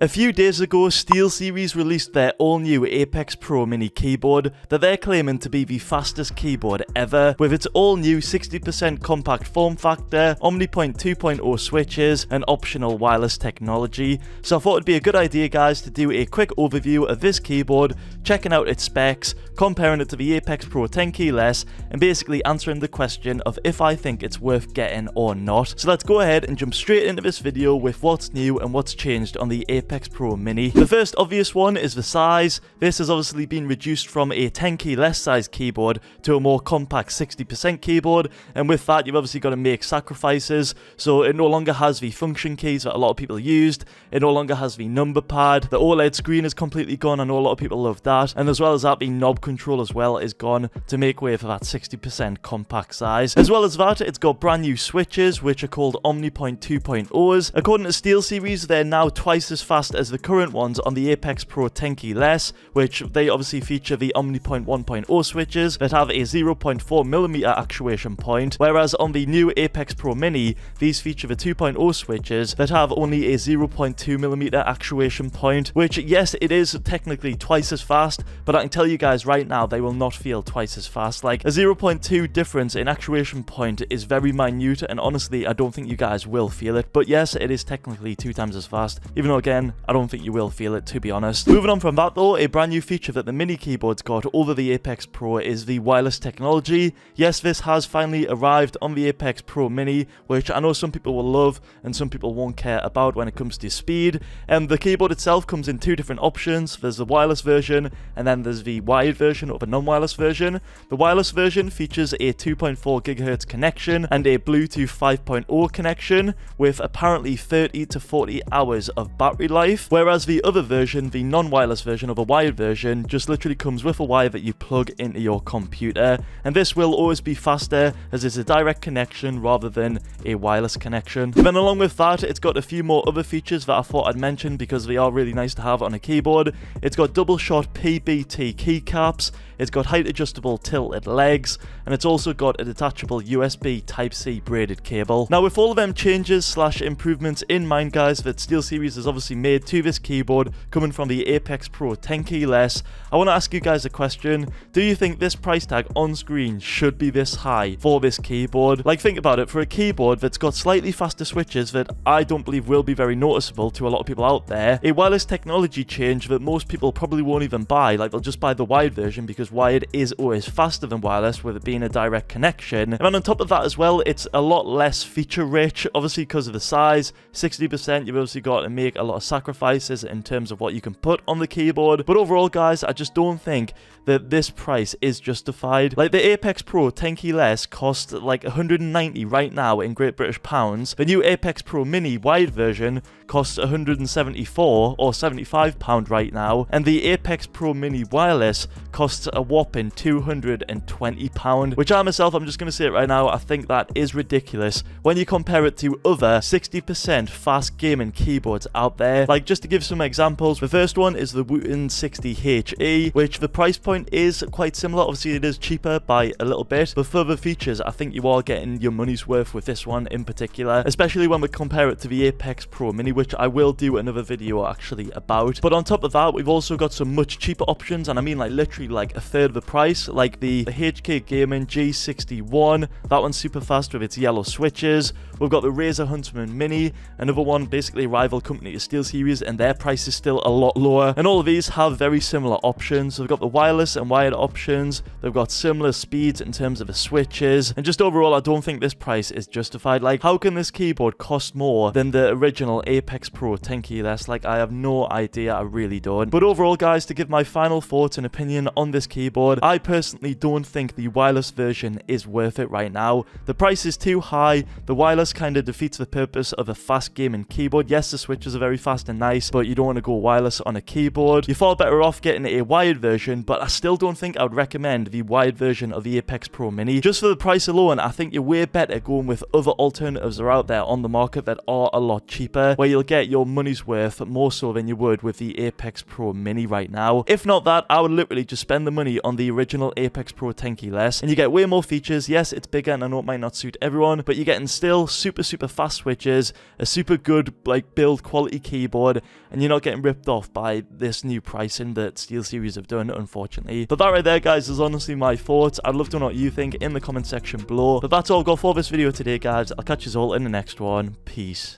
A few days ago, Steelseries released their all-new Apex Pro Mini keyboard that they're claiming to be the fastest keyboard ever, with its all-new 60% compact form factor, OmniPoint 2.0 switches, and optional wireless technology. So I thought it'd be a good idea, guys, to do a quick overview of this keyboard, checking out its specs, comparing it to the Apex Pro 10 keyless, and basically answering the question of if I think it's worth getting or not. So let's go ahead and jump straight into this video with what's new and what's changed on the Apex Pro Mini. The first obvious one is the size. This has obviously been reduced from a 10 key less size keyboard to a more compact 60% keyboard, and with that you've obviously got to make sacrifices. So it no longer has the function keys that a lot of people used, it no longer has the number pad, the OLED screen is completely gone. I know a lot of people love that, and as well as that, the knob control as well is gone to make way for that 60% compact size. As well as that, it's got brand new switches which are called OmniPoint 2.0s. According to Steelseries, they're now twice as fast as the current ones on the Apex Pro 10 key less, which they obviously feature the OmniPoint 1.0 switches that have a 0.4mm actuation point, whereas on the new Apex Pro Mini, these feature the 2.0 switches that have only a 0.2mm actuation point, which, yes, it is technically twice as fast, but I can tell you guys right now, they will not feel twice as fast. Like, a 0.2 difference in actuation point is very minute, and honestly, I don't think you guys will feel it, but yes, it is technically 2 times as fast, even though, again, I don't think you will feel it, to be honest. Moving on from that though, a brand new feature that the Mini keyboard's got over the Apex Pro is the wireless technology. Yes, this has finally arrived on the Apex Pro Mini, which I know some people will love and some people won't care about when it comes to speed. And the keyboard itself comes in 2 different options. There's the wireless version, and then there's the wired version or the non-wireless version. The wireless version features a 2.4 GHz connection and a Bluetooth 5.0 connection with apparently 30 to 40 hours of battery life, whereas the other version, the non-wireless version or the wired version, just literally comes with a wire that you plug into your computer, and this will always be faster as it's a direct connection rather than a wireless connection. And then along with that, it's got a few more other features that I thought I'd mention because they are really nice to have on a keyboard. It's got double shot PBT keycaps, it's got height adjustable tilted legs, and it's also got a detachable USB Type-C braided cable. Now, with all of them changes slash improvements in mind, guys, that Steelseries has obviously made to this keyboard coming from the Apex Pro 10 key less, I want to ask you guys a question. Do you think this price tag on screen should be this high for this keyboard? Like, think about it. For a keyboard that's got slightly faster switches that I don't believe will be very noticeable to a lot of people out there, a wireless technology change that most people probably won't even buy, like they'll just buy the wired version because wired is always faster than wireless with it being a direct connection. And on top of that as well, it's a lot less feature rich, obviously because of the size. 60%, you've obviously got to make a lot of sacrifices in terms of what you can put on the keyboard, but overall, guys, I just don't think that this price is justified. Like, the Apex Pro 10 key less costs like 190 right now in Great British pounds. The new Apex Pro Mini wired version costs 174 or £75 right now, and the Apex Pro Mini wireless costs a whopping £220, which I'm just going to say it right now, I think that is ridiculous when you compare it to other 60% fast gaming keyboards out there. Like, just to give some examples, the first one is the Wooten 60HE, which the price point is quite similar. Obviously, it is cheaper by a little bit, but for the features, I think you are getting your money's worth with this one in particular, especially when we compare it to the Apex Pro Mini, which I will do another video actually about. But on top of that, we've also got some much cheaper options, and I mean like literally like a third of the price, like the HK Gaming G61. That one's super fast with its yellow switches. We've got the Razer Huntsman Mini, another one basically a rival company to Steelseries, and their price is still a lot lower. And all of these have very similar options. So we've got the wireless and wired options. They've got similar speeds in terms of the switches, and just overall, I don't think this price is justified. Like, how can this keyboard cost more than the original Apex Pro 10 key less? Like, I have no idea, I really don't. But overall, guys, to give my final thoughts and opinion on this keyboard, I personally don't think the wireless version is worth it right now. The price is too high. The wireless kind of defeats the purpose of a fast gaming keyboard. Yes, the switches are very fast and nice, but you don't want to go wireless on a keyboard. You're far better off getting a wired version, but I still don't think I would recommend the wired version of the Apex Pro Mini. Just for the price alone, I think you're way better going with other alternatives that are out there on the market that are a lot cheaper, where you'll get your money's worth more so than you would with the Apex Pro Mini right now. If not that, I would literally just spend the money on the original Apex Pro 10 key less, and you get way more features. Yes, it's bigger, and I know it might not suit everyone, but you're getting still super fast switches, a super good like build quality keyboard, keyboard, and you're not getting ripped off by this new pricing that SteelSeries have done, unfortunately. But that right there, guys, is honestly my thoughts. I'd love to know what you think in the comment section below. But that's all I've got for this video today, guys. I'll catch you all in the next one. Peace.